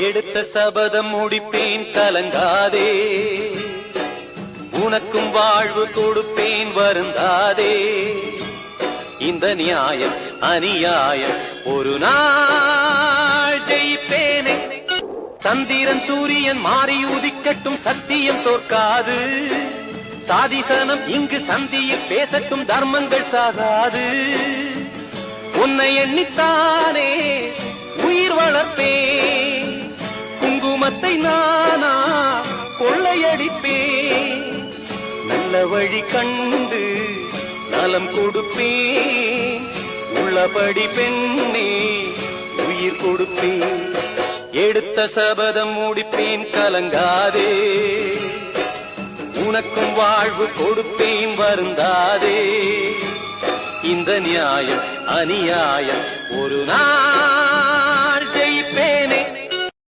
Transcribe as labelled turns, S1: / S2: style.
S1: எடுத்த சபதம் முடிப்பேன் கலங்காதே, உனக்கும் வாழ்வு கொடுப்பேன் வருந்தாதே. இந்த நியாயம் அநியாயம் ஒரு நாள் ஜெயிப்பேனே. சந்திரன் சூரியன் மாறி உதிக்கட்டும், சத்தியம் தோற்காது. சாதிசனம் இங்கு சந்தியில் பேசட்டும், தர்மங்கள் சாகாது. உன்னை எண்ணித்தானே உயிர் வளர்ப்பேன், குங்குமத்தை நானா கொள்ளையடிப்பேன். நல்ல வழி கண்டு நலம் கொடுப்பேன், உள்ளபடி பெண்ணே உயிர் கொடுப்பேன். எடுத்த சபதம் முடிப்பேன் கலங்காதே, உனக்கும் வாழ்வு கொடுப்பேன் வருந்தாதே. இந்த நியாயம் அநியாயம் ஒரு நாள்